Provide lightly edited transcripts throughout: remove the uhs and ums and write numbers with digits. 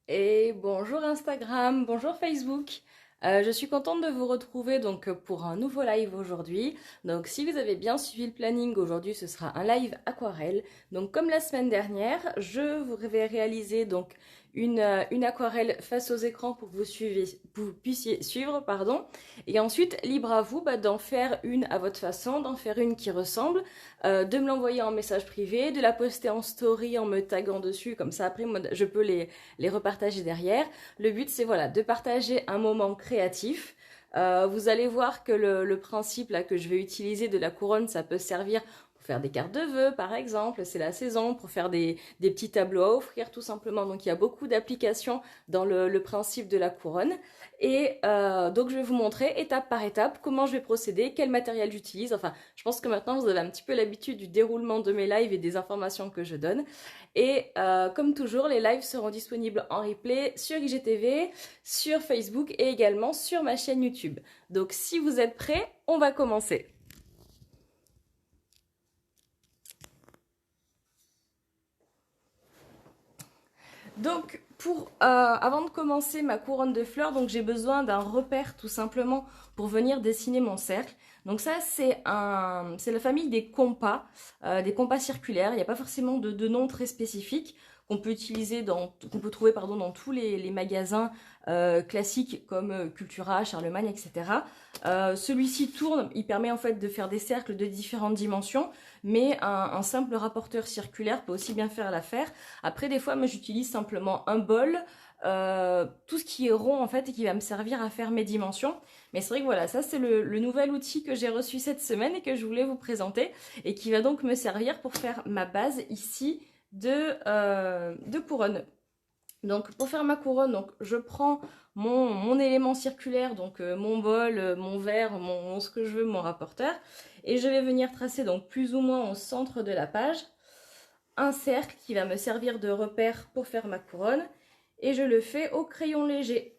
Et bonjour Instagram, bonjour Facebook. Je suis contente de vous retrouver pour un nouveau live aujourd'hui. Donc si vous avez bien suivi le planning, aujourd'hui ce sera un live aquarelle. Donc comme la semaine dernière, je vous vais réaliser une aquarelle face aux écrans pour que vous puissiez suivre, pardon. Et ensuite, libre à vous d'en faire une à votre façon, d'en faire une qui ressemble, de me l'envoyer en message privé, de la poster en story en me taguant dessus, comme ça après moi, je peux les repartager derrière. Le but, c'est voilà, de partager un moment créatif. Vous allez voir que le principe là, que je vais utiliser de la couronne, ça peut servir pour faire des cartes de vœux, par exemple. C'est la saison, pour faire des petits tableaux à offrir, tout simplement. Donc, il y a beaucoup d'applications dans le principe de la couronne. Et donc, je vais vous montrer étape par étape comment je vais procéder, quel matériel j'utilise. Enfin, je pense que maintenant, vous avez un petit peu l'habitude du déroulement de mes lives et des informations que je donne. Et comme toujours, les lives seront disponibles en replay sur IGTV, sur Facebook et également sur ma chaîne YouTube. Donc si vous êtes prêts, on va commencer. Donc avant de commencer ma couronne de fleurs, donc j'ai besoin d'un repère tout simplement pour venir dessiner mon cercle. Donc ça c'est la famille des compas circulaires. Il n'y a pas forcément de nom très spécifique qu'on peut utiliser qu'on peut trouver dans tous les magasins classiques comme Cultura, Charlemagne, etc. Celui-ci tourne, il permet en fait de faire des cercles de différentes dimensions, mais un simple rapporteur circulaire peut aussi bien faire l'affaire. Après, des fois, moi, j'utilise simplement un bol, tout ce qui est rond, en fait, et qui va me servir à faire mes dimensions. Mais c'est vrai que voilà, ça, c'est le nouvel outil que j'ai reçu cette semaine et que je voulais vous présenter, et qui va donc me servir pour faire ma base ici de couronne. Donc, pour faire ma couronne, donc, je prends mon élément circulaire, donc mon bol, mon verre, ce que je veux, mon rapporteur, et je vais venir tracer donc plus ou moins au centre de la page un cercle qui va me servir de repère pour faire ma couronne, et je le fais au crayon léger.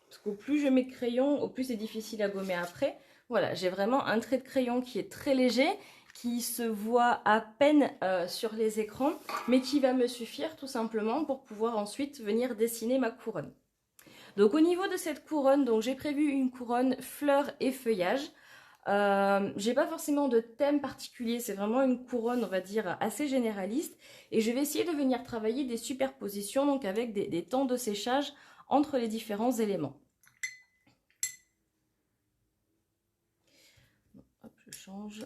Parce qu'au plus je mets de crayon, au plus c'est difficile à gommer après. Voilà, j'ai vraiment un trait de crayon qui est très léger, qui se voit à peine sur les écrans, mais qui va me suffire tout simplement pour pouvoir ensuite venir dessiner ma couronne. Donc au niveau de cette couronne, donc j'ai prévu une couronne fleurs et feuillage. J'ai pas forcément de thème particulier, c'est vraiment une couronne, on va dire, assez généraliste. Et je vais essayer de venir travailler des superpositions, donc avec des temps de séchage entre les différents éléments. Hop, je change.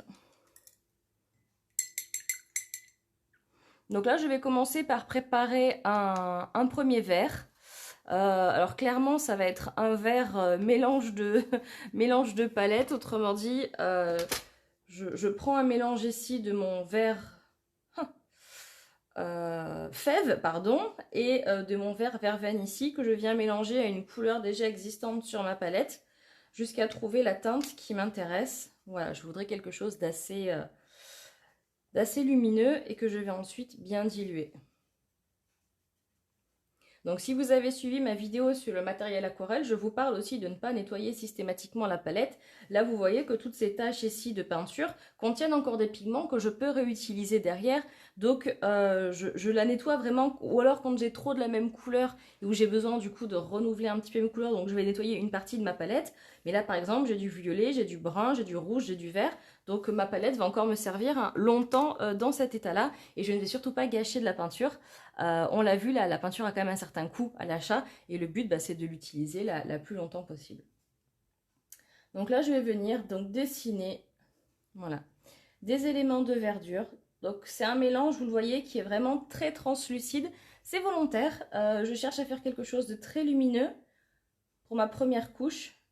Donc là, je vais commencer par préparer un premier verre. Alors clairement, ça va être un verre mélange de palettes. Autrement dit, je prends un mélange ici de mon verre fève, pardon, et de mon verre verveine ici, que je viens mélanger à une couleur déjà existante sur ma palette, jusqu'à trouver la teinte qui m'intéresse. Voilà, je voudrais quelque chose d'assez lumineux et que je vais ensuite bien diluer. Donc si vous avez suivi ma vidéo sur le matériel aquarelle, je vous parle aussi de ne pas nettoyer systématiquement la palette. Là, vous voyez que toutes ces taches ici de peinture contiennent encore des pigments que je peux réutiliser derrière. Donc je la nettoie vraiment, ou alors quand j'ai trop de la même couleur et où j'ai besoin du coup de renouveler un petit peu mes couleurs, donc je vais nettoyer une partie de ma palette. Mais là par exemple, j'ai du violet, j'ai du brun, j'ai du rouge, j'ai du vert. Donc ma palette va encore me servir longtemps dans cet état-là, et je ne vais surtout pas gâcher de la peinture. On l'a vu, la peinture a quand même un certain coût à l'achat, et le but, c'est de l'utiliser la plus longtemps possible. Donc là, je vais venir dessiner, voilà, des éléments de verdure. Donc c'est un mélange, vous le voyez, qui est vraiment très translucide. C'est volontaire. Je cherche à faire quelque chose de très lumineux pour ma première couche,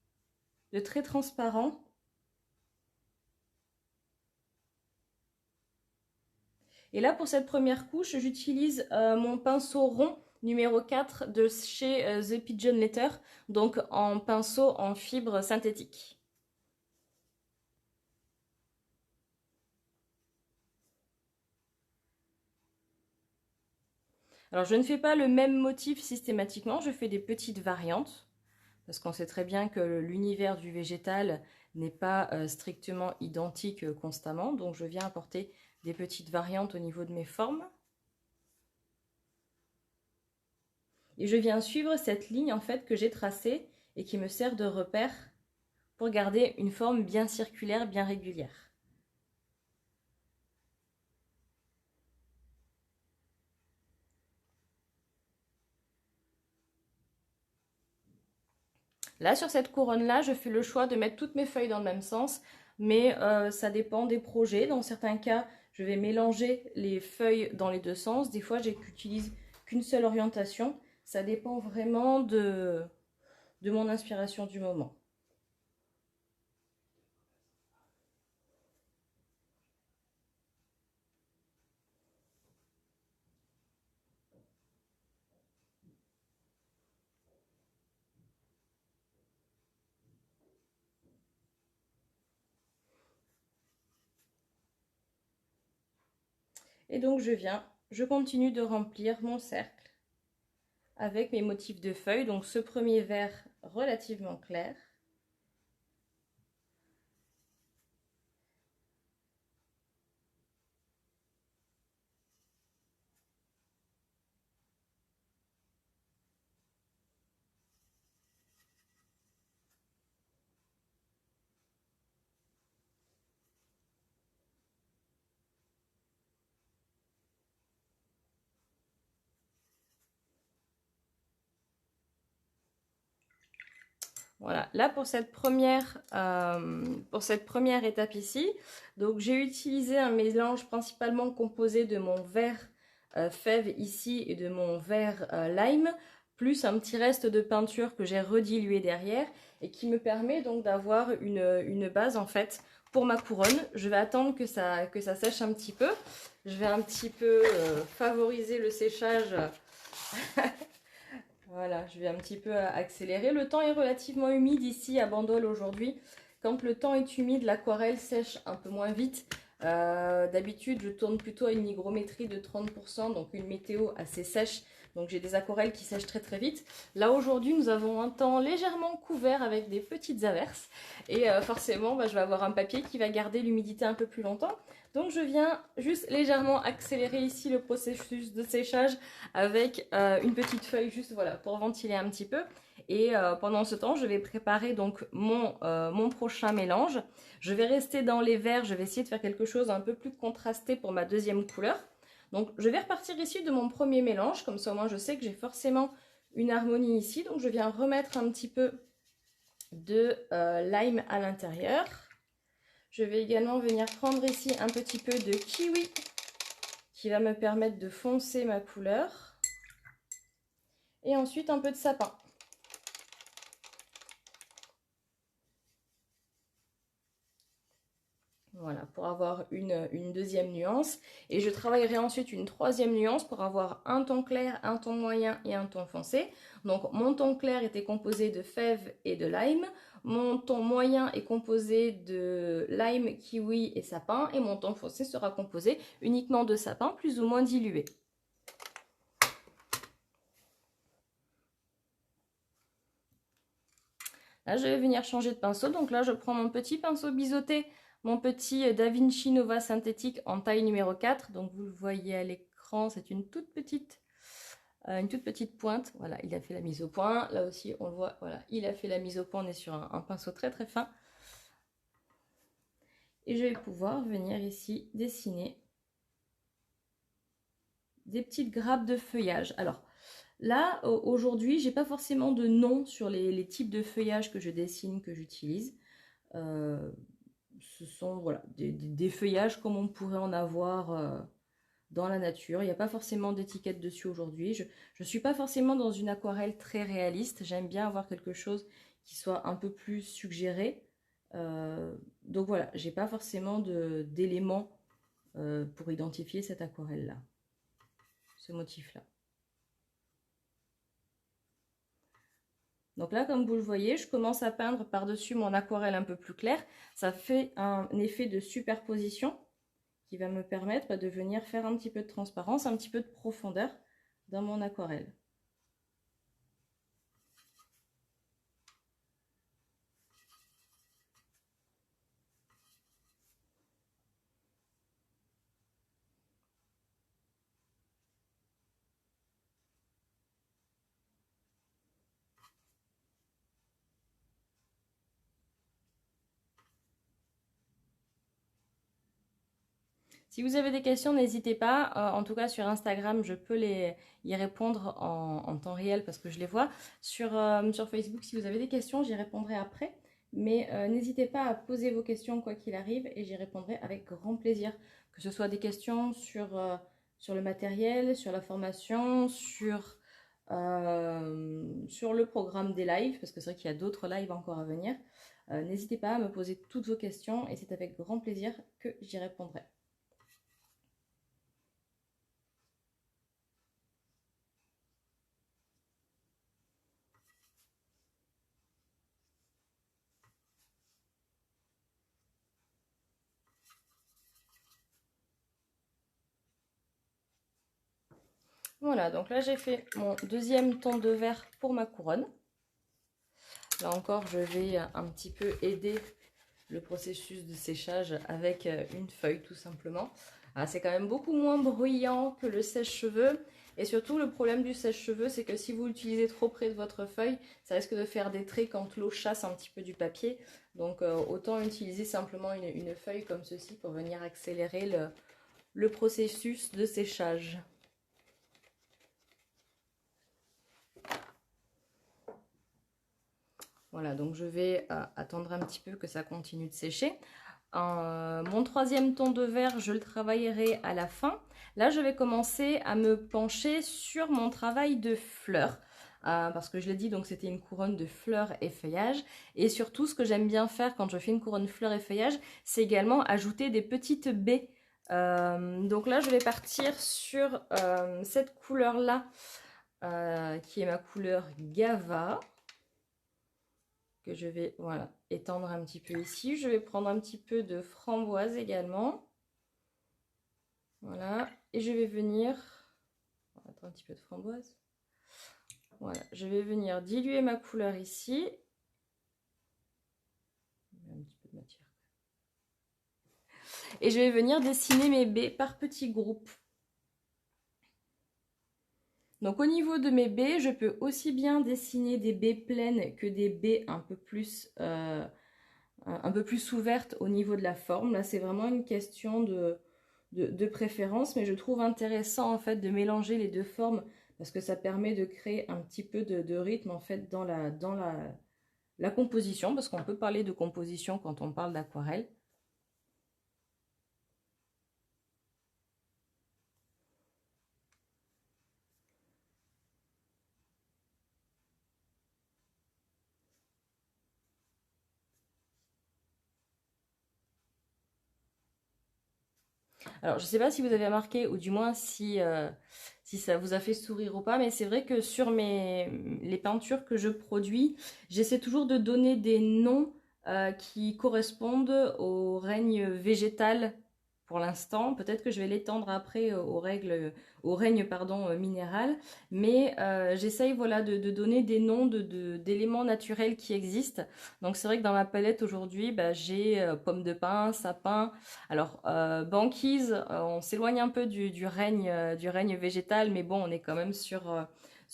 de très transparent. Et là, pour cette première couche, j'utilise mon pinceau rond numéro 4 de chez The Pigeon Letter, donc en pinceau en fibre synthétique. Alors, je ne fais pas le même motif systématiquement, je fais des petites variantes, parce qu'on sait très bien que l'univers du végétal n'est pas strictement identique constamment, donc je viens apporter des petites variantes au niveau de mes formes. Et je viens suivre cette ligne en fait que j'ai tracée et qui me sert de repère pour garder une forme bien circulaire, bien régulière. Là, sur cette couronne-là, je fais le choix de mettre toutes mes feuilles dans le même sens, mais ça dépend des projets. Dans certains cas, je vais mélanger les feuilles dans les deux sens. Des fois, j'utilise qu'une seule orientation. Ça dépend vraiment de mon inspiration du moment. Et donc, je continue de remplir mon cercle avec mes motifs de feuilles. Donc, ce premier vert relativement clair. Voilà, là pour cette première étape ici, donc j'ai utilisé un mélange principalement composé de mon vert fève ici et de mon vert lime, plus un petit reste de peinture que j'ai redilué derrière et qui me permet donc d'avoir une base en fait pour ma couronne. Je vais attendre que ça sèche un petit peu. Je vais un petit peu favoriser le séchage. Voilà, je vais un petit peu accélérer. Le temps est relativement humide ici à Bandol aujourd'hui. Quand le temps est humide, l'aquarelle sèche un peu moins vite. D'habitude, je tourne plutôt à une hygrométrie de 30%, donc une météo assez sèche. Donc j'ai des aquarelles qui sèchent très très vite. Là aujourd'hui, nous avons un temps légèrement couvert avec des petites averses. Et forcément, je vais avoir un papier qui va garder l'humidité un peu plus longtemps. Donc je viens juste légèrement accélérer ici le processus de séchage avec une petite feuille juste voilà, pour ventiler un petit peu. Et pendant ce temps, je vais préparer donc mon prochain mélange. Je vais rester dans les verts, je vais essayer de faire quelque chose un peu plus contrasté pour ma deuxième couleur. Donc je vais repartir ici de mon premier mélange, comme ça au moins je sais que j'ai forcément une harmonie ici. Donc je viens remettre un petit peu de lime à l'intérieur. Je vais également venir prendre ici un petit peu de kiwi qui va me permettre de foncer ma couleur. Et ensuite un peu de sapin. Voilà, pour avoir une deuxième nuance. Et je travaillerai ensuite une troisième nuance pour avoir un ton clair, un ton moyen et un ton foncé. Donc mon ton clair était composé de fèves et de lime. Mon ton moyen est composé de lime, kiwi et sapin. Et mon ton foncé sera composé uniquement de sapin plus ou moins dilué. Là, je vais venir changer de pinceau. Donc là, je prends mon petit pinceau biseauté, mon petit Da Vinci Nova synthétique en taille numéro 4. Donc vous le voyez à l'écran, c'est une toute petite pointe. Voilà, il a fait la mise au point. Là aussi, on le voit, voilà, il a fait la mise au point. On est sur un pinceau très très fin. Et je vais pouvoir venir ici dessiner des petites grappes de feuillage. Alors, là, aujourd'hui, j'ai pas forcément de nom sur les types de feuillage que je dessine, que j'utilise. Ce sont voilà, des feuillages comme on pourrait en avoir dans la nature. Il n'y a pas forcément d'étiquette dessus aujourd'hui. Je ne suis pas forcément dans une aquarelle très réaliste. J'aime bien avoir quelque chose qui soit un peu plus suggéré. Donc voilà, j'ai pas forcément d'éléments pour identifier cette aquarelle-là, ce motif-là. Donc là, comme vous le voyez, je commence à peindre par-dessus mon aquarelle un peu plus clair. Ça fait un effet de superposition qui va me permettre de venir faire un petit peu de transparence, un petit peu de profondeur dans mon aquarelle. Si vous avez des questions, n'hésitez pas. En tout cas, sur Instagram, je peux y répondre en temps réel parce que je les vois. Sur Facebook, si vous avez des questions, j'y répondrai après. Mais n'hésitez pas à poser vos questions quoi qu'il arrive et j'y répondrai avec grand plaisir. Que ce soit des questions sur le matériel, sur la formation, sur le programme des lives, parce que c'est vrai qu'il y a d'autres lives encore à venir. N'hésitez pas à me poser toutes vos questions et c'est avec grand plaisir que j'y répondrai. Voilà, donc là j'ai fait mon deuxième ton de vert pour ma couronne. Là encore, je vais un petit peu aider le processus de séchage avec une feuille tout simplement. C'est quand même beaucoup moins bruyant que le sèche-cheveux. Et surtout, le problème du sèche-cheveux, c'est que si vous l'utilisez trop près de votre feuille, ça risque de faire des traits quand l'eau chasse un petit peu du papier. Donc autant utiliser simplement une feuille comme ceci pour venir accélérer le processus de séchage. Voilà, donc je vais attendre un petit peu que ça continue de sécher. Mon troisième ton de vert, je le travaillerai à la fin. Là, je vais commencer à me pencher sur mon travail de fleurs. Parce que je l'ai dit, donc c'était une couronne de fleurs et feuillages. Et surtout, ce que j'aime bien faire quand je fais une couronne fleurs et feuillages, c'est également ajouter des petites baies. Donc là, je vais partir sur cette couleur-là, qui est ma couleur Gava. Que je vais étendre un petit peu ici. Je vais prendre un petit peu de framboise également. Voilà. Et je vais venir... On va mettre un petit peu de framboise. Voilà. Je vais venir diluer ma couleur ici. Un petit peu de matière. Et je vais venir dessiner mes baies par petits groupes. Donc au niveau de mes baies, je peux aussi bien dessiner des baies pleines que des baies un peu plus ouvertes au niveau de la forme. Là, c'est vraiment une question de préférence, mais je trouve intéressant en fait de mélanger les deux formes parce que ça permet de créer un petit peu de rythme en fait dans la composition, parce qu'on peut parler de composition quand on parle d'aquarelle. Alors, je ne sais pas si vous avez remarqué, ou du moins si ça vous a fait sourire ou pas, mais c'est vrai que sur les peintures que je produis, j'essaie toujours de donner des noms qui correspondent au règne végétal pour l'instant. Peut-être que je vais l'étendre après au règne minéral, mais j'essaye de donner des noms d'éléments naturels qui existent. Donc c'est vrai que dans ma palette aujourd'hui, j'ai pomme de pin, sapin. Alors banquise, on s'éloigne un peu du règne végétal, mais bon, on est quand même sur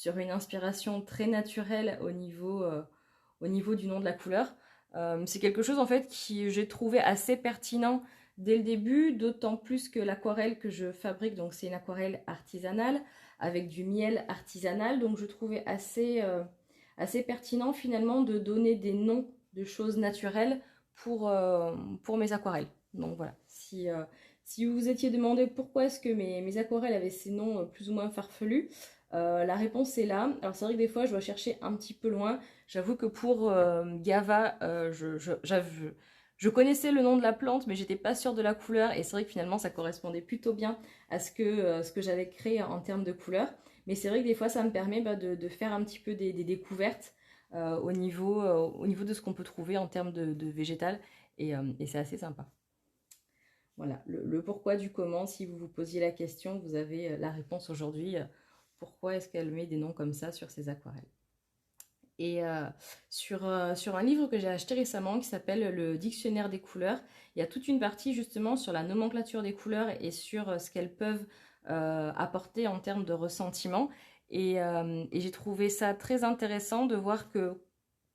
une inspiration très naturelle au niveau du nom de la couleur. C'est quelque chose en fait qui j'ai trouvé assez pertinent dès le début, d'autant plus que l'aquarelle que je fabrique, donc c'est une aquarelle artisanale avec du miel artisanal, donc je trouvais assez pertinent finalement de donner des noms de choses naturelles pour mes aquarelles. Donc voilà, si vous vous étiez demandé pourquoi est-ce que mes aquarelles avaient ces noms plus ou moins farfelus, la réponse est là. Alors c'est vrai que des fois je dois chercher un petit peu loin. J'avoue que pour Gava, je connaissais le nom de la plante, mais j'étais pas sûre de la couleur. Et c'est vrai que finalement ça correspondait plutôt bien à ce que j'avais créé en termes de couleur. Mais c'est vrai que des fois ça me permet de faire un petit peu des découvertes au niveau de ce qu'on peut trouver en termes de végétal. Et c'est assez sympa. Voilà, le pourquoi du comment, si vous vous posiez la question, vous avez la réponse aujourd'hui. Pourquoi est-ce qu'elle met des noms comme ça sur ses aquarelles? Et sur un livre que j'ai acheté récemment qui s'appelle Le Dictionnaire des couleurs, il y a toute une partie justement sur la nomenclature des couleurs et sur ce qu'elles peuvent apporter en termes de ressentiment. Et j'ai trouvé ça très intéressant de voir que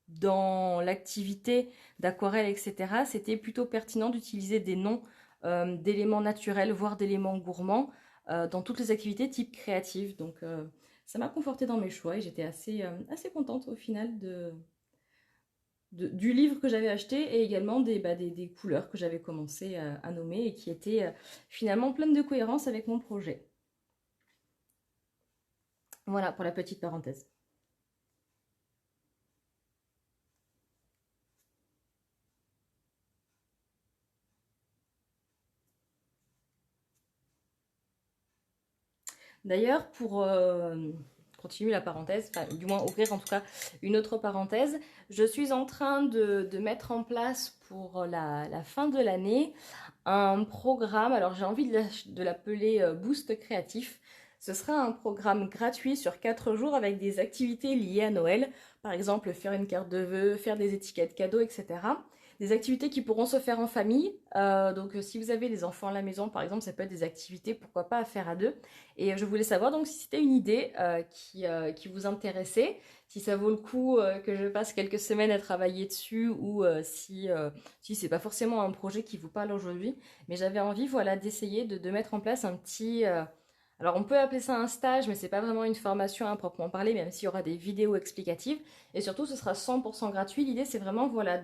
dans l'activité d'aquarelle, etc., c'était plutôt pertinent d'utiliser des noms d'éléments naturels, voire d'éléments gourmands, dans toutes les activités type créative. Donc ça m'a confortée dans mes choix et j'étais assez contente au final du livre que j'avais acheté et également des couleurs que j'avais commencé à nommer et qui étaient finalement pleines de cohérence avec mon projet. Voilà pour la petite parenthèse. D'ailleurs, pour continuer la parenthèse, enfin du moins ouvrir en tout cas une autre parenthèse, je suis en train de mettre en place pour la fin de l'année un programme, alors j'ai envie de l'appeler Boost Créatif. Ce sera un programme gratuit sur 4 jours avec des activités liées à Noël, par exemple faire une carte de vœux, faire des étiquettes cadeaux, etc. Des activités qui pourront se faire en famille, donc si vous avez des enfants à la maison par exemple, ça peut être des activités, pourquoi pas à faire à deux. Et je voulais savoir donc si c'était une idée qui vous intéressait, si ça vaut le coup que je passe quelques semaines à travailler dessus ou si c'est pas forcément un projet qui vous parle aujourd'hui. Mais j'avais envie voilà, d'essayer de mettre en place un petit... alors on peut appeler ça un stage, mais c'est pas vraiment une formation à proprement parler, même s'il y aura des vidéos explicatives. Et surtout, ce sera 100% gratuit. L'idée, c'est vraiment voilà,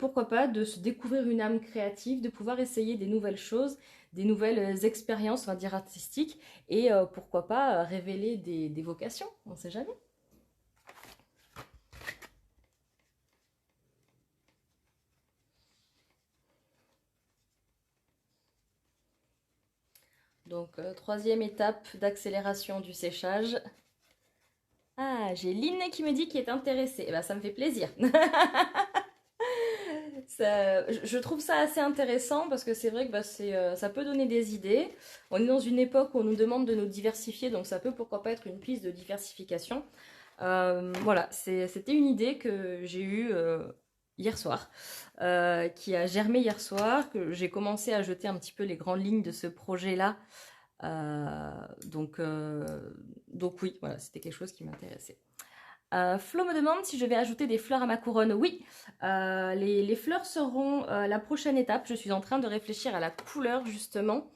pourquoi pas, de se découvrir une âme créative, de pouvoir essayer des nouvelles choses, des nouvelles expériences, on va dire, artistiques, et pourquoi pas révéler des vocations, on ne sait jamais. Donc, troisième étape d'accélération du séchage. Ah, j'ai Lynn qui me dit qu'il est intéressée. Eh ben, ça me fait plaisir. Je trouve ça assez intéressant parce que c'est vrai que ça peut donner des idées. On est dans une époque où on nous demande de nous diversifier, donc ça peut pourquoi pas être une piste de diversification. Voilà, c'était une idée que j'ai eue hier soir, qui a germé hier soir, que j'ai commencé à jeter un petit peu les grandes lignes de ce projet-là. Donc oui, voilà, c'était quelque chose qui m'intéressait. Flo me demande si je vais ajouter des fleurs à ma couronne. Oui, les fleurs seront la prochaine étape. Je suis en train de réfléchir à la couleur justement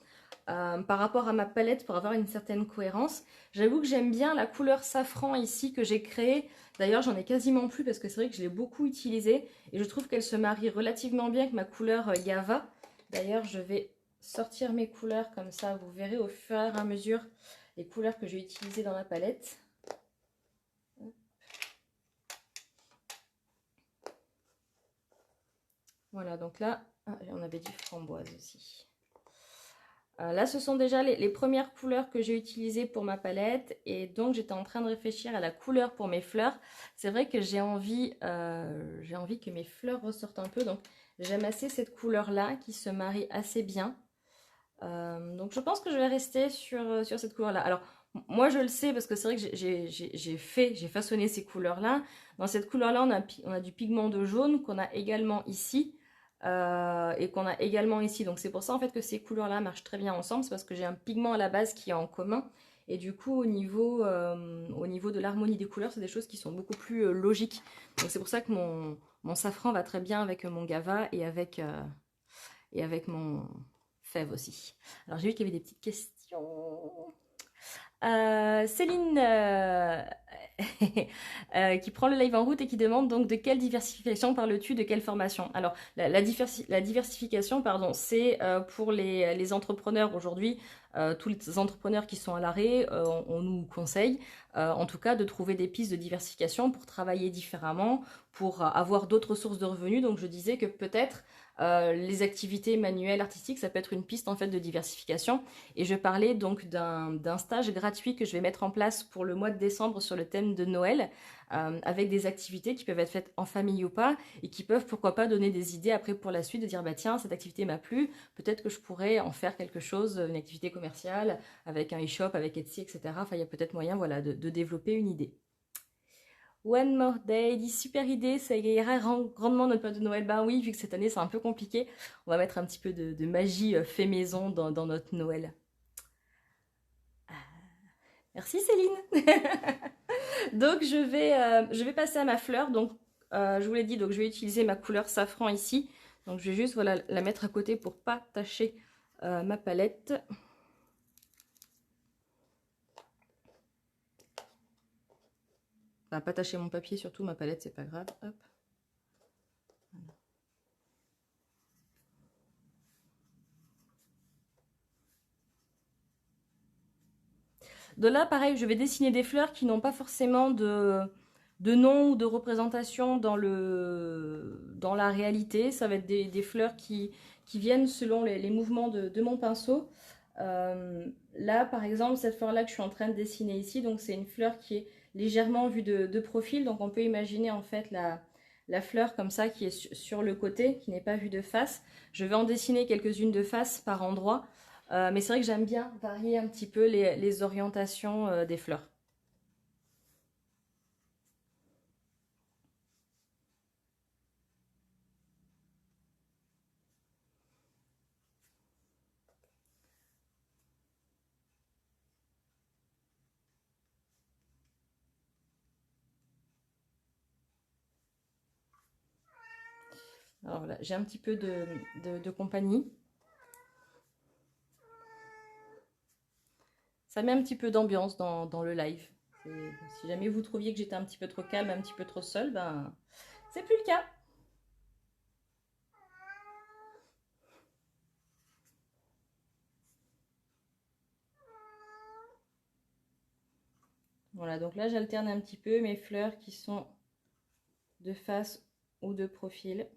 par rapport à ma palette pour avoir une certaine cohérence. J'avoue que j'aime bien la couleur safran ici que j'ai créée. D'ailleurs, j'en ai quasiment plus parce que c'est vrai que je l'ai beaucoup utilisée et je trouve qu'elle se marie relativement bien avec ma couleur Gava. D'ailleurs, je vais sortir mes couleurs comme ça, vous verrez au fur et à mesure les couleurs que j'ai utilisées dans ma palette. Voilà, donc là, on avait dit framboise aussi. Là, ce sont déjà les premières couleurs que j'ai utilisées pour ma palette. Et donc, j'étais en train de réfléchir à la couleur pour mes fleurs. C'est vrai que j'ai envie que mes fleurs ressortent un peu. Donc, j'aime assez cette couleur-là qui se marie assez bien. Donc, je pense que je vais rester sur cette couleur-là. Alors, moi, je le sais parce que c'est vrai que j'ai façonné ces couleurs-là. Dans cette couleur-là, on a du pigment de jaune qu'on a également ici. Et qu'on a également ici. Donc c'est pour ça en fait que ces couleurs-là marchent très bien ensemble. C'est parce que j'ai un pigment à la base qui est en commun. Et du coup, au niveau de l'harmonie des couleurs, c'est des choses qui sont beaucoup plus logiques. Donc c'est pour ça que mon safran va très bien avec mon Gava et avec mon fève aussi. Alors j'ai vu qu'il y avait des petites questions. Céline qui prend le live en route et qui demande donc de quelle diversification parles-tu, de quelle formation? Alors la diversification, pardon, c'est pour les entrepreneurs aujourd'hui, tous les entrepreneurs qui sont à l'arrêt, on nous conseille en tout cas de trouver des pistes de diversification pour travailler différemment, pour avoir d'autres sources de revenus. Donc je disais que peut-être les activités manuelles, artistiques, ça peut être une piste en fait de diversification. Et je parlais donc d'un stage gratuit que je vais mettre en place pour le mois de décembre sur le thème de Noël, avec des activités qui peuvent être faites en famille ou pas, et qui peuvent pourquoi pas donner des idées après pour la suite, de dire bah tiens, cette activité m'a plu, peut-être que je pourrais en faire quelque chose, une activité commerciale, avec un e-shop, avec Etsy, etc. Enfin, il y a peut-être moyen voilà, de développer une idée. One More Day dit super idée, ça égayera grandement notre période de Noël. Ben oui, vu que cette année c'est un peu compliqué, on va mettre un petit peu de magie fait maison dans notre Noël. Merci Céline. Donc je vais passer à ma fleur. Donc je vous l'ai dit, donc je vais utiliser ma couleur safran ici Donc je vais juste voilà, la mettre à côté pour pas tacher ma palette. Enfin, pas tacher mon papier, surtout ma palette, c'est pas grave. Hop. Voilà. De là, pareil, je vais dessiner des fleurs qui n'ont pas forcément de nom ou de représentation dans la réalité. Ça va être des fleurs qui viennent selon les mouvements de mon pinceau. Là, par exemple, cette fleur-là que je suis en train de dessiner ici, donc c'est une fleur qui est légèrement vue de profil. Donc on peut imaginer en fait la fleur comme ça qui est sur le côté, qui n'est pas vue de face. Je vais en dessiner quelques-unes de face par endroit. Mais c'est vrai que j'aime bien varier un petit peu les orientations des fleurs. Alors voilà, j'ai un petit peu de compagnie. Ça met un petit peu d'ambiance dans le live. Si jamais vous trouviez que j'étais un petit peu trop calme, un petit peu trop seule, ben c'est plus le cas. Voilà, donc là j'alterne un petit peu mes fleurs qui sont de face ou de profil.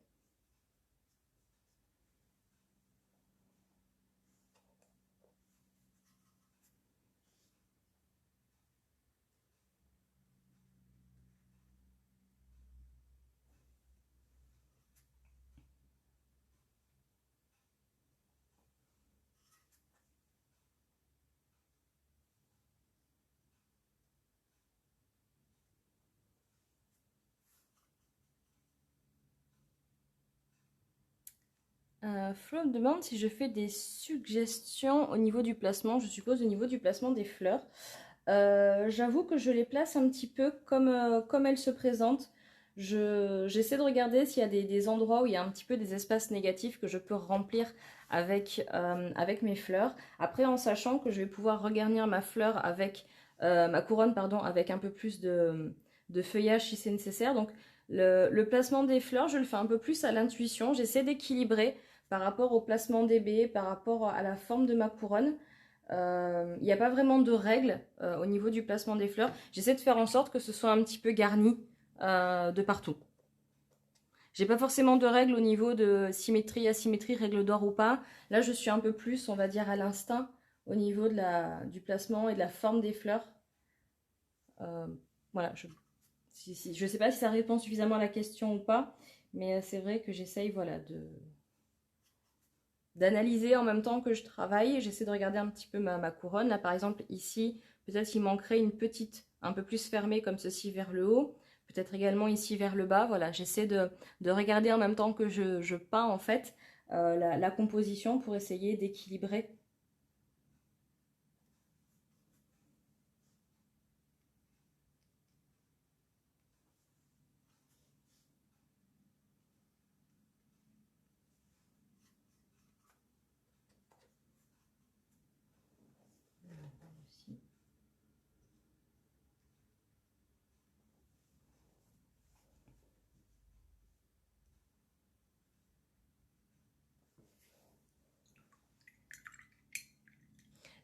Flo me demande si je fais des suggestions au niveau du placement, je suppose au niveau du placement des fleurs. J'avoue que je les place un petit peu comme elles se présentent. J'essaie de regarder s'il y a des endroits où il y a un petit peu des espaces négatifs que je peux remplir avec mes fleurs. Après, en sachant que je vais pouvoir regarnir ma fleur avec ma couronne, pardon, avec un peu plus de feuillage si c'est nécessaire. Donc, le placement des fleurs, je le fais un peu plus à l'intuition. J'essaie d'équilibrer par rapport au placement des baies, par rapport à la forme de ma couronne. Il n'y a pas vraiment de règles au niveau du placement des fleurs. J'essaie de faire en sorte que ce soit un petit peu garni de partout. J'ai pas forcément de règles au niveau de symétrie, asymétrie, règle d'or ou pas. Là, je suis un peu plus, on va dire, à l'instinct au niveau du placement et de la forme des fleurs. Voilà, je sais pas si ça répond suffisamment à la question ou pas, mais c'est vrai que j'essaye voilà, d'analyser en même temps que je travaille. J'essaie de regarder un petit peu ma couronne. Là, par exemple, ici, peut-être il manquerait une petite, un peu plus fermée comme ceci vers le haut. Peut-être également ici vers le bas. Voilà, j'essaie de regarder en même temps que je peins, en fait, la composition pour essayer d'équilibrer.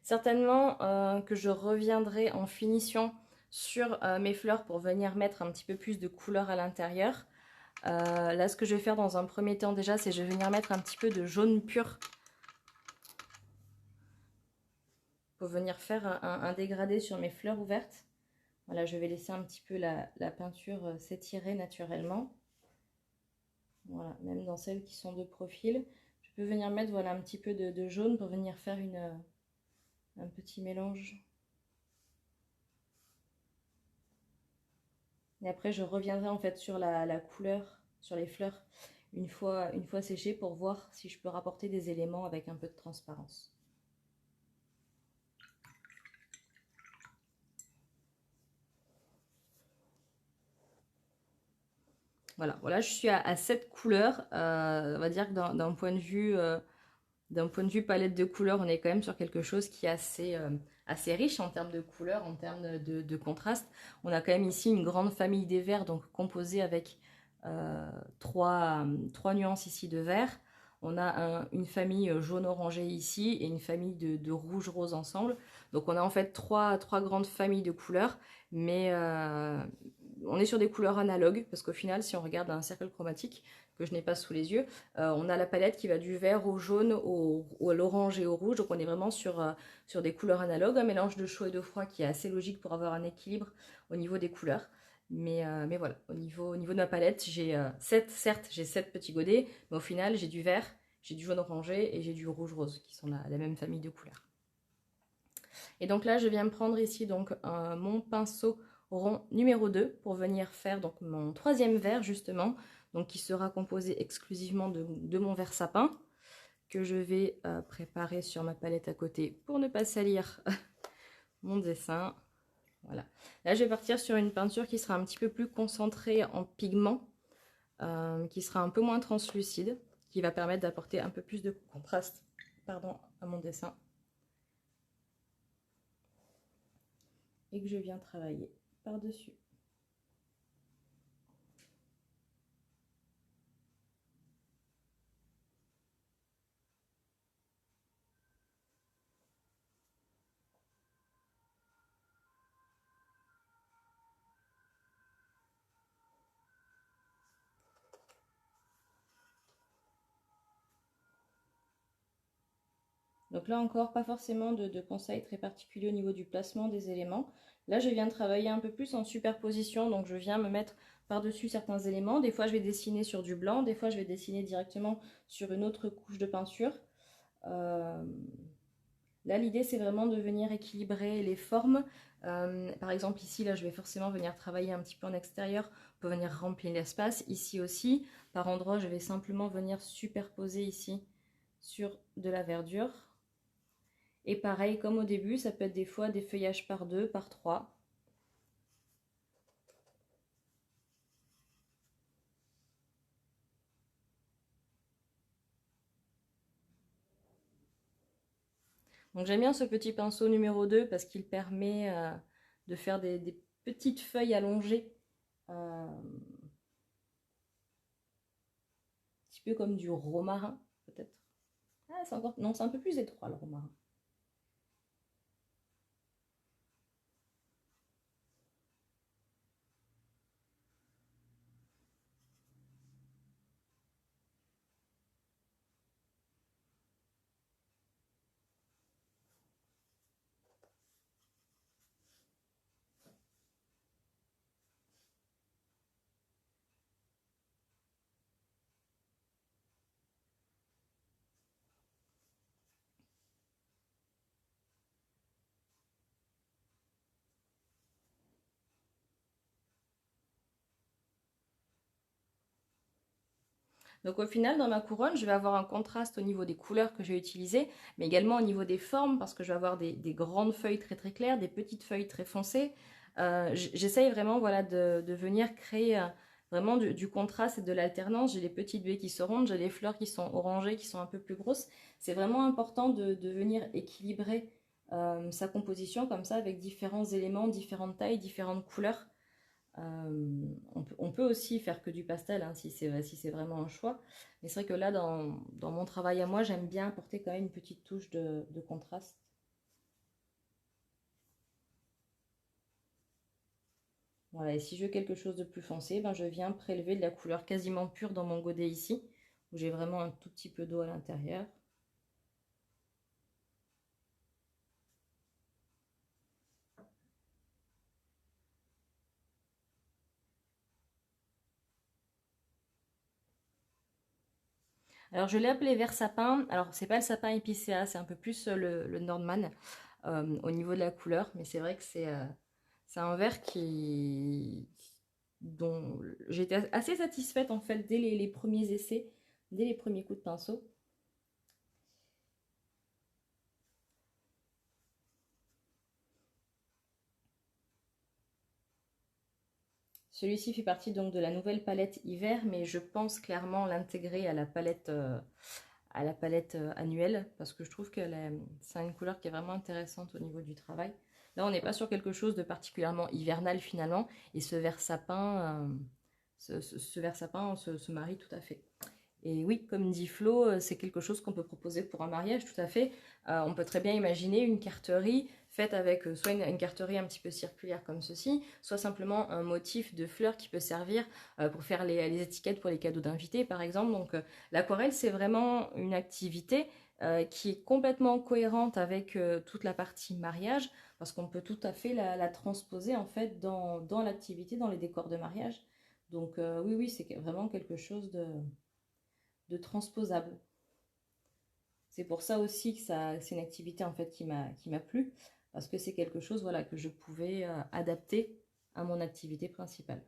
Certainement que je reviendrai en finition sur mes fleurs pour venir mettre un petit peu plus de couleur à l'intérieur. Là, ce que je vais faire dans un premier temps déjà, c'est je vais venir mettre un petit peu de jaune pur pour venir faire un dégradé sur mes fleurs ouvertes. Voilà, je vais laisser un petit peu la peinture s'étirer naturellement. Voilà, même dans celles qui sont de profil. Je peux venir mettre voilà, un petit peu de jaune pour venir faire un petit mélange. Et après, je reviendrai en fait sur la couleur, sur les fleurs, une fois séchées pour voir si je peux rapporter des éléments avec un peu de transparence. Voilà, voilà, je suis à 7 couleurs. On va dire que d'un point de vue palette de couleurs, on est quand même sur quelque chose qui est assez riche en termes de couleurs, en termes de contraste. On a quand même ici une grande famille des verts, donc composée avec trois nuances ici de vert. On a une famille jaune-orangé ici et une famille de rouge-rose ensemble. Donc on a en fait trois grandes familles de couleurs, mais on est sur des couleurs analogues, parce qu'au final, si on regarde un cercle chromatique, que je n'ai pas sous les yeux, on a la palette qui va du vert au jaune, à l'orange et au rouge, donc on est vraiment sur des couleurs analogues, un mélange de chaud et de froid qui est assez logique pour avoir un équilibre au niveau des couleurs. Mais voilà, au niveau de ma palette, certes, j'ai 7 petits godets, mais au final, j'ai du vert, j'ai du jaune orangé et j'ai du rouge rose, qui sont la même famille de couleurs. Et donc là, je viens me prendre ici donc mon pinceau rond numéro 2 pour venir faire donc mon troisième verre justement, donc qui sera composé exclusivement de mon verre sapin, que je vais préparer sur ma palette à côté pour ne pas salir mon dessin. Voilà. Là, je vais partir sur une peinture qui sera un petit peu plus concentrée en pigment, qui sera un peu moins translucide, qui va permettre d'apporter un peu plus de contraste, à mon dessin. Et que je viens travailler par-dessus. Donc là encore, pas forcément de conseils très particuliers au niveau du placement des éléments. Là, je viens travailler un peu plus en superposition, donc je viens me mettre par-dessus certains éléments. Des fois, je vais dessiner sur du blanc, des fois, je vais dessiner directement sur une autre couche de peinture. Là, l'idée, c'est vraiment de venir équilibrer les formes. Par exemple, ici, là, je vais forcément venir travailler un petit peu en extérieur pour venir remplir l'espace. Ici aussi, par endroits, je vais simplement venir superposer ici sur de la verdure. Et pareil, comme au début, ça peut être des fois des feuillages par 2, par 3. Donc j'aime bien ce petit pinceau numéro 2 parce qu'il permet de faire des petites feuilles allongées. Un petit peu comme du romarin, peut-être. Ah, c'est encore... Non, c'est un peu plus étroit, le romarin. Donc au final, dans ma couronne, je vais avoir un contraste au niveau des couleurs que je vais utiliser, mais également au niveau des formes, parce que je vais avoir des grandes feuilles très très claires, des petites feuilles très foncées. J'essaye vraiment voilà, de venir créer vraiment du contraste et de l'alternance. J'ai les petites baies qui sont rondes, j'ai les fleurs qui sont orangées, qui sont un peu plus grosses. C'est vraiment important de venir équilibrer sa composition comme ça, avec différents éléments, différentes tailles, différentes couleurs. On peut aussi faire que du pastel hein, si c'est vraiment un choix. Mais c'est vrai que là, dans mon travail à moi, j'aime bien apporter quand même une petite touche de contraste. Voilà, et si je veux quelque chose de plus foncé, ben je viens prélever de la couleur quasiment pure dans mon godet ici, où j'ai vraiment un tout petit peu d'eau à l'intérieur. Alors je l'ai appelé vert sapin. Alors c'est pas le sapin épicéa, c'est un peu plus le Nordman au niveau de la couleur, mais c'est vrai que c'est un vert dont j'étais assez satisfaite en fait dès les premiers essais, dès les premiers coups de pinceau. Celui-ci fait partie donc de la nouvelle palette hiver, mais je pense clairement l'intégrer à la palette annuelle, parce que je trouve que c'est une couleur qui est vraiment intéressante au niveau du travail. Là, on n'est pas sur quelque chose de particulièrement hivernal finalement, et ce vert sapin, ce vert sapin se marie tout à fait. Et oui, comme dit Flo, c'est quelque chose qu'on peut proposer pour un mariage, tout à fait. On peut très bien imaginer une carterie faite avec soit une carterie un petit peu circulaire comme ceci, soit simplement un motif de fleurs qui peut servir pour faire les étiquettes pour les cadeaux d'invités, par exemple. Donc l'aquarelle, c'est vraiment une activité qui est complètement cohérente avec toute la partie mariage, parce qu'on peut tout à fait la transposer en fait dans l'activité, dans les décors de mariage. Donc oui, oui, c'est vraiment quelque chose de transposable. C'est pour ça aussi que c'est une activité en fait qui m'a plu, parce que c'est quelque chose voilà, que je pouvais adapter à mon activité principale.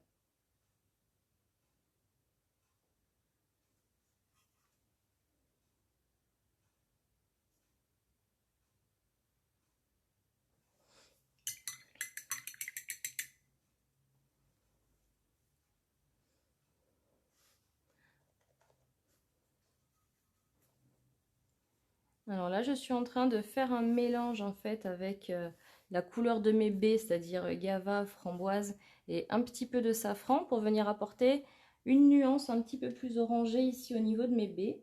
Alors là, je suis en train de faire un mélange en fait avec la couleur de mes baies, c'est-à-dire Gava, framboise et un petit peu de safran pour venir apporter une nuance un petit peu plus orangée ici au niveau de mes baies.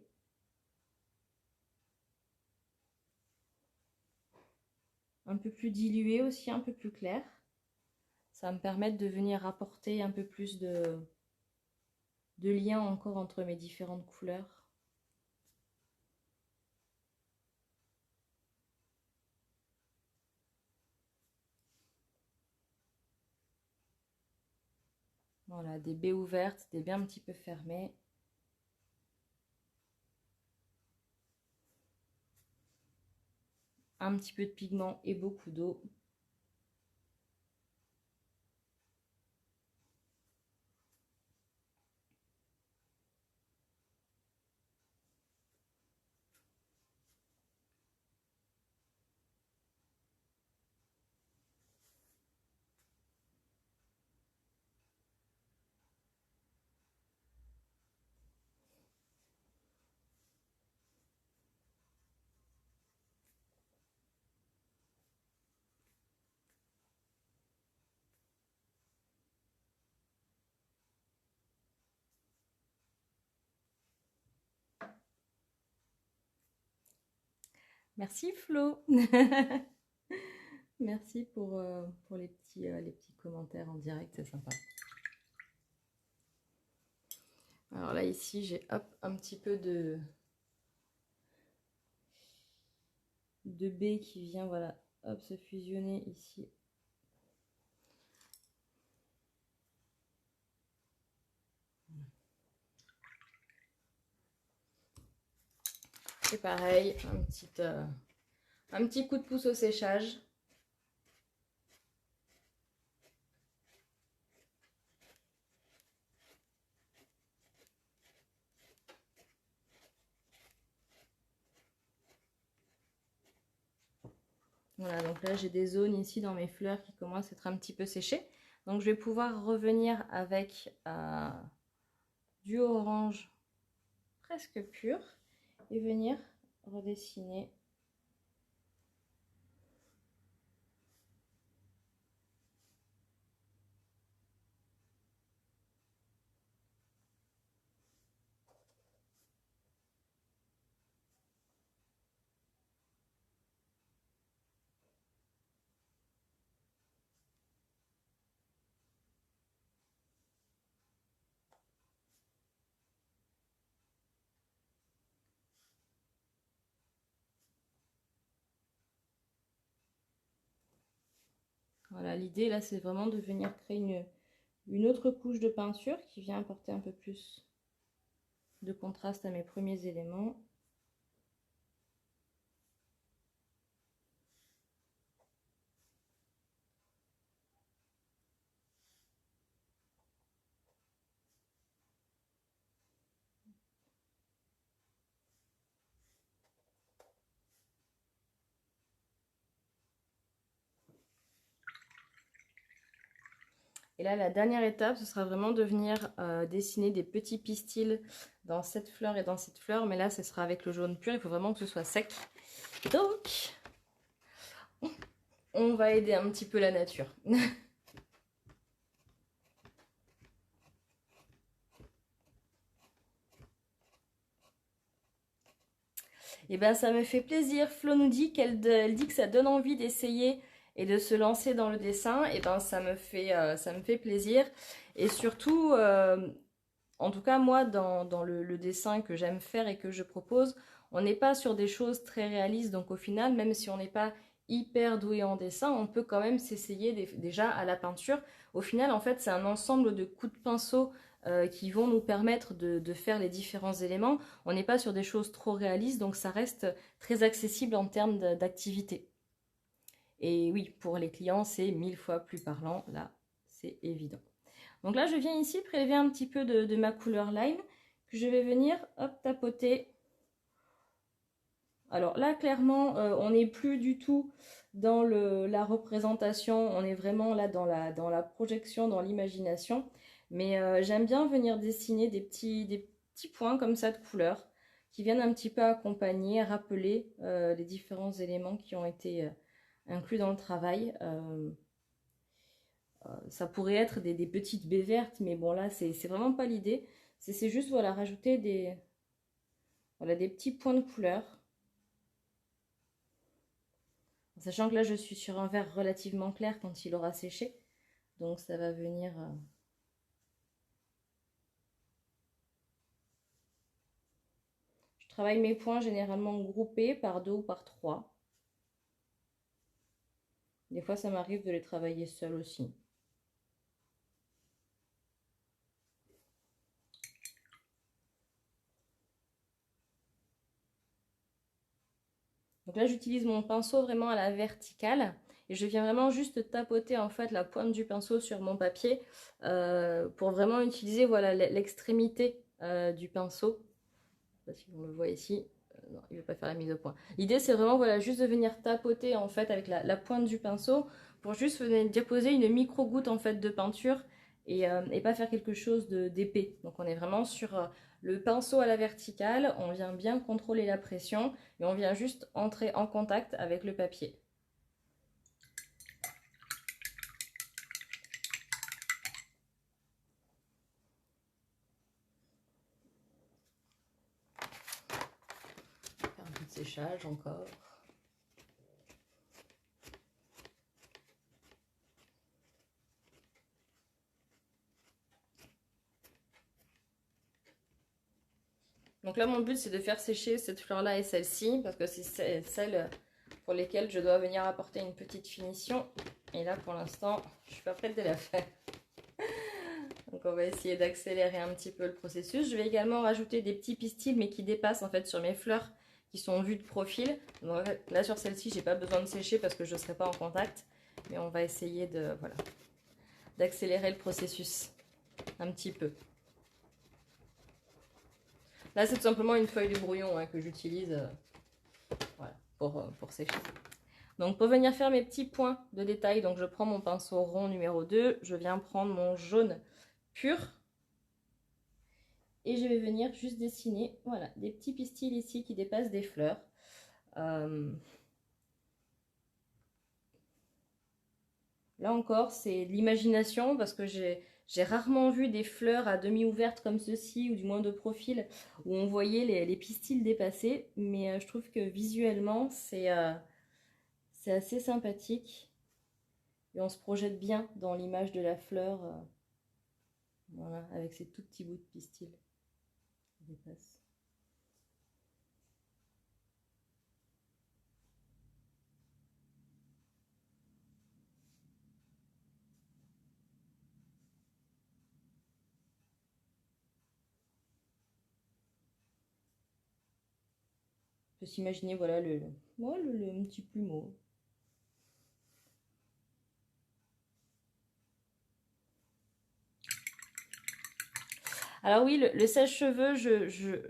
Un peu plus diluée aussi, un peu plus clair. Ça va me permettre de venir apporter un peu plus de lien encore entre mes différentes couleurs. Voilà, des baies ouvertes, des baies un petit peu fermées. Un petit peu de pigment et beaucoup d'eau. Merci Flo. Merci pour les petits commentaires en direct, c'est sympa. Alors là, ici, j'ai hop, un petit peu de baie qui vient, voilà, hop, se fusionner ici. Et pareil, un petit coup de pouce au séchage. Voilà, donc là j'ai des zones ici dans mes fleurs qui commencent à être un petit peu séchées. Donc je vais pouvoir revenir avec du orange presque pur et venir redessiner. Voilà, l'idée là c'est vraiment de venir créer une autre couche de peinture qui vient apporter un peu plus de contraste à mes premiers éléments. Et là, la dernière étape, ce sera vraiment de venir dessiner des petits pistils dans cette fleur et dans cette fleur. Mais là, ce sera avec le jaune pur. Il faut vraiment que ce soit sec. Donc, on va aider un petit peu la nature. Et bien, ça me fait plaisir. Flo nous dit qu'elle dit que ça donne envie d'essayer et de se lancer dans le dessin. Et ben, ça me fait plaisir. Et surtout, en tout cas, moi, dans le dessin que j'aime faire et que je propose, on n'est pas sur des choses très réalistes. Donc, au final, même si on n'est pas hyper doué en dessin, on peut quand même s'essayer déjà à la peinture. Au final, en fait, c'est un ensemble de coups de pinceau qui vont nous permettre de faire les différents éléments. On n'est pas sur des choses trop réalistes, donc ça reste très accessible en termes d'activité. Et oui, pour les clients, c'est 1000 fois plus parlant, là, c'est évident. Donc là, je viens ici prélever un petit peu de ma couleur lime, que je vais venir, hop, tapoter. Alors là, clairement, on n'est plus du tout dans la représentation, on est vraiment là dans la projection, dans l'imagination. Mais j'aime bien venir dessiner des petits points comme ça de couleurs qui viennent un petit peu accompagner, rappeler les différents éléments qui ont été inclus dans le travail. Ça pourrait être des petites baies vertes, mais bon là, c'est vraiment pas l'idée. C'est juste, voilà, rajouter des petits points de couleur. Sachant que là, je suis sur un vert relativement clair quand il aura séché. Donc ça va venir... Je travaille mes points généralement groupés par 2 ou par 3. Des fois, ça m'arrive de les travailler seul aussi. Donc là, j'utilise mon pinceau vraiment à la verticale. Et je viens vraiment juste tapoter en fait la pointe du pinceau sur mon papier pour vraiment utiliser voilà, l'extrémité du pinceau. Je ne sais pas si on le voit ici. Non, il ne veut pas faire la mise au point. L'idée, c'est vraiment voilà, juste de venir tapoter en fait avec la pointe du pinceau pour juste venir déposer une micro-goutte en fait de peinture et pas faire quelque chose d'épais. Donc on est vraiment sur le pinceau à la verticale, on vient bien contrôler la pression et on vient juste entrer en contact avec le papier. Faire un peu de séchage encore. Donc là, mon but, c'est de faire sécher cette fleur-là et celle-ci, parce que c'est celle pour lesquelles je dois venir apporter une petite finition. Et là, pour l'instant, je suis pas prête de la faire. Donc on va essayer d'accélérer un petit peu le processus. Je vais également rajouter des petits pistils, mais qui dépassent en fait sur mes fleurs, qui sont vues de profil. Donc là, sur celle-ci, j'ai pas besoin de sécher parce que je ne serai pas en contact. Mais on va essayer voilà, d'accélérer le processus un petit peu. Là, c'est tout simplement une feuille de brouillon que j'utilise voilà, pour sécher. Donc, pour venir faire mes petits points de détail, donc je prends mon pinceau rond numéro 2, je viens prendre mon jaune pur et je vais venir juste dessiner voilà, des petits pistils ici qui dépassent des fleurs. Là encore, c'est de l'imagination parce que j'ai rarement vu des fleurs à demi ouvertes comme ceci, ou du moins de profil, où on voyait les pistils dépasser. Mais je trouve que visuellement, c'est assez sympathique. Et on se projette bien dans l'image de la fleur. Voilà, avec ces tout petits bouts de pistil qui dépassent. On peut s'imaginer voilà, le petit plumeau. Alors oui, le sèche-cheveux,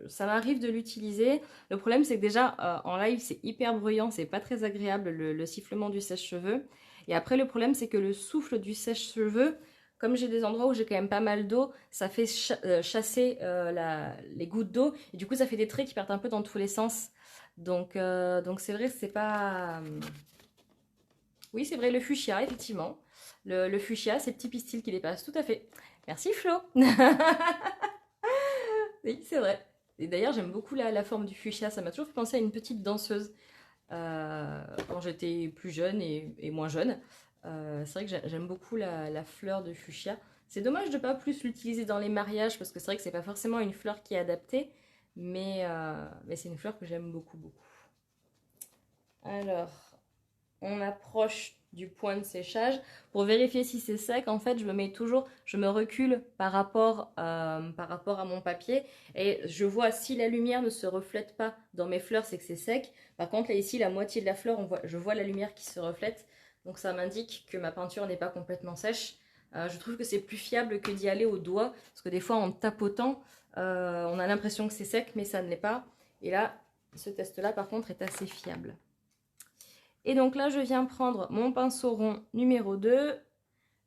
ça m'arrive de l'utiliser. Le problème, c'est que déjà, en live, c'est hyper bruyant, c'est pas très agréable le sifflement du sèche-cheveux. Et après, le problème, c'est que le souffle du sèche-cheveux comme j'ai des endroits où j'ai quand même pas mal d'eau, ça fait chasser les gouttes d'eau. Et du coup, ça fait des traits qui partent un peu dans tous les sens. Donc c'est vrai, c'est pas... Oui, c'est vrai, le fuchsia, effectivement. Le fuchsia, ces petits pistils qui dépassent, tout à fait. Merci Flo. Oui, c'est vrai. Et d'ailleurs, j'aime beaucoup la forme du fuchsia. Ça m'a toujours fait penser à une petite danseuse quand j'étais plus jeune et moins jeune. C'est vrai que j'aime beaucoup la fleur de fuchsia. C'est dommage de ne pas plus l'utiliser dans les mariages parce que c'est vrai que c'est pas forcément une fleur qui est adaptée, mais c'est une fleur que j'aime beaucoup, beaucoup. Alors, on approche du point de séchage. Pour vérifier si c'est sec, en fait, je me recule par rapport à mon papier et je vois si la lumière ne se reflète pas dans mes fleurs, c'est que c'est sec. Par contre, là, ici, la moitié de la fleur, je vois la lumière qui se reflète. Donc, ça m'indique que ma peinture n'est pas complètement sèche. Je trouve que c'est plus fiable que d'y aller au doigt parce que des fois, en tapotant, on a l'impression que c'est sec, mais ça ne l'est pas. Et là, ce test-là, par contre, est assez fiable. Et donc là, je viens prendre mon pinceau rond numéro 2.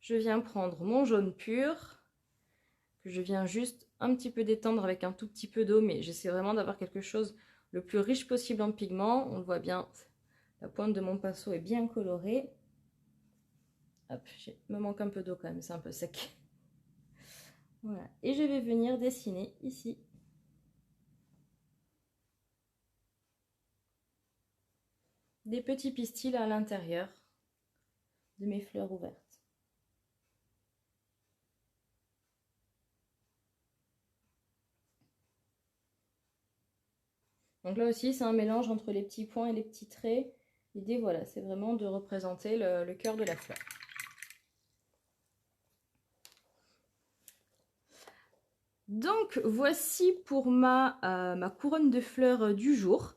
Je viens prendre mon jaune pur, que je viens juste un petit peu détendre avec un tout petit peu d'eau, mais j'essaie vraiment d'avoir quelque chose le plus riche possible en pigments. On le voit bien, la pointe de mon pinceau est bien colorée. Hop, il me manque un peu d'eau quand même, c'est un peu sec. Voilà, et je vais venir dessiner ici. Des petits pistils à l'intérieur de mes fleurs ouvertes. Donc là aussi, c'est un mélange entre les petits points et les petits traits. L'idée, voilà, c'est vraiment de représenter le cœur de la fleur. Donc, voici pour ma couronne de fleurs du jour.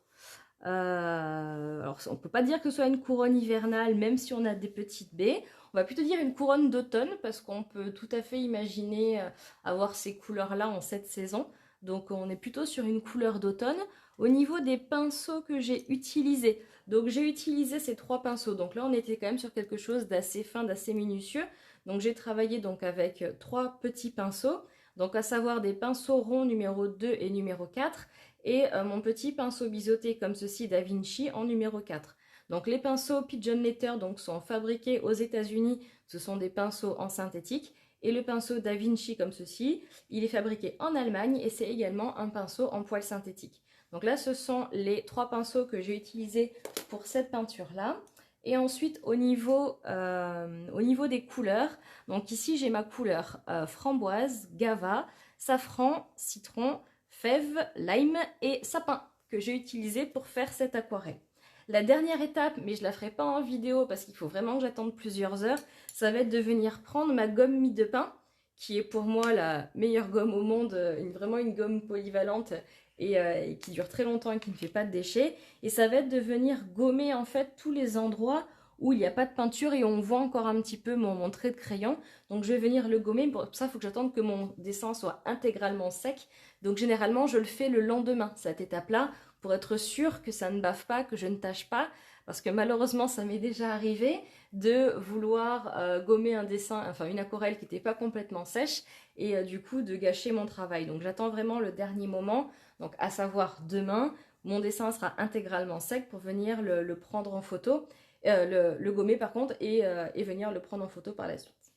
Alors, on ne peut pas dire que ce soit une couronne hivernale, même si on a des petites baies. On va plutôt dire une couronne d'automne, parce qu'on peut tout à fait imaginer avoir ces couleurs-là en cette saison. Donc, on est plutôt sur une couleur d'automne. Au niveau des pinceaux que j'ai utilisés, donc j'ai utilisé ces 3 pinceaux. Donc là, on était quand même sur quelque chose d'assez fin, d'assez minutieux. Donc, j'ai travaillé donc avec 3 petits pinceaux. Donc, à savoir des pinceaux ronds numéro 2 et numéro 4 et mon petit pinceau biseauté comme ceci Da Vinci en numéro 4. Donc les pinceaux Pigeon Letter donc, sont fabriqués aux États-Unis, ce sont des pinceaux en synthétique, et le pinceau Da Vinci comme ceci, il est fabriqué en Allemagne et c'est également un pinceau en poil synthétique. Donc là, ce sont les 3 pinceaux que j'ai utilisés pour cette peinture-là. Et ensuite, au niveau des couleurs, donc ici, j'ai ma couleur framboise, gava, safran, citron, fève, lime et sapin que j'ai utilisé pour faire cette aquarelle. La dernière étape, mais je ne la ferai pas en vidéo parce qu'il faut vraiment que j'attende plusieurs heures, ça va être de venir prendre ma gomme mie de pain, qui est pour moi la meilleure gomme au monde, vraiment une gomme polyvalente et qui dure très longtemps et qui ne fait pas de déchets. Et ça va être de venir gommer en fait tous les endroits où il n'y a pas de peinture et on voit encore un petit peu mon trait de crayon. Donc je vais venir le gommer, pour ça il faut que j'attende que mon dessin soit intégralement sec. Donc généralement je le fais le lendemain, cette étape-là, pour être sûr que ça ne bave pas, que je ne tâche pas. Parce que malheureusement ça m'est déjà arrivé de vouloir gommer un dessin, enfin une aquarelle qui n'était pas complètement sèche et du coup de gâcher mon travail. Donc j'attends vraiment le dernier moment, donc à savoir demain, mon dessin sera intégralement sec pour venir le prendre en photo. Le gommer par contre et venir le prendre en photo par la suite.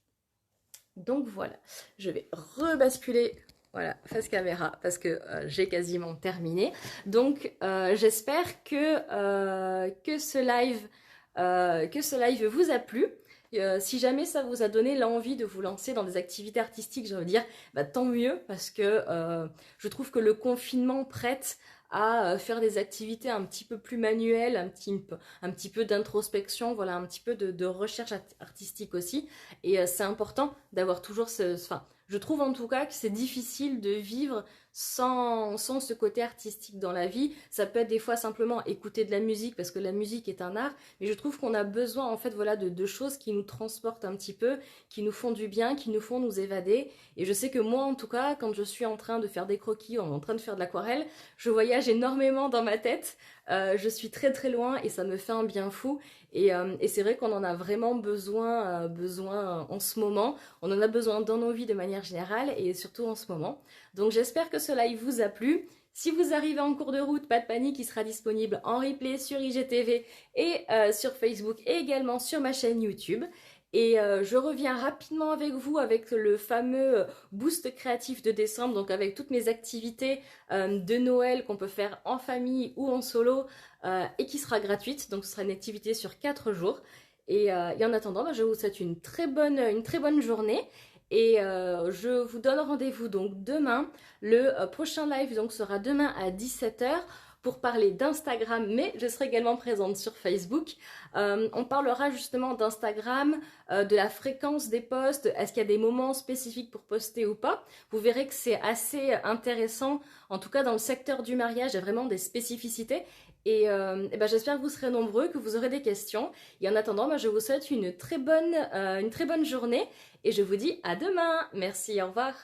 Donc voilà, je vais rebasculer voilà, face caméra parce que j'ai quasiment terminé. Donc j'espère que ce live vous a plu. Si jamais ça vous a donné l'envie de vous lancer dans des activités artistiques, je veux dire, bah, tant mieux parce que je trouve que le confinement prête à faire des activités un petit peu plus manuelles, un petit peu d'introspection, voilà, un petit peu de recherche artistique aussi. Et c'est important d'avoir toujours enfin, je trouve en tout cas que c'est difficile de vivre sans ce côté artistique dans la vie. Ça peut être des fois simplement écouter de la musique parce que la musique est un art, mais je trouve qu'on a besoin en fait voilà de choses qui nous transportent un petit peu, qui nous font du bien, qui nous font nous évader. Et je sais que moi en tout cas, quand je suis en train de faire des croquis, en train de faire de l'aquarelle, je voyage énormément dans ma tête. Je suis très très loin et ça me fait un bien fou. Et c'est vrai qu'on en a vraiment besoin en ce moment. On en a besoin dans nos vies de manière générale et surtout en ce moment. Donc j'espère que ce live vous a plu. Si vous arrivez en cours de route, pas de panique, il sera disponible en replay sur IGTV et sur Facebook et également sur ma chaîne YouTube. Et je reviens rapidement avec vous avec le fameux boost créatif de décembre, donc avec toutes mes activités de Noël qu'on peut faire en famille ou en solo et qui sera gratuite. Donc ce sera une activité sur 4 jours. Et en attendant, bah, je vous souhaite une très bonne journée. Et je vous donne rendez-vous donc demain. Le prochain live donc sera demain à 17 h pour parler d'Instagram, mais je serai également présente sur Facebook. On parlera justement d'Instagram, de la fréquence des posts, est-ce qu'il y a des moments spécifiques pour poster ou pas. Vous verrez que c'est assez intéressant, en tout cas dans le secteur du mariage, il y a vraiment des spécificités. Et ben j'espère que vous serez nombreux, que vous aurez des questions. Et en attendant, ben je vous souhaite une très bonne journée et je vous dis à demain. Merci, au revoir.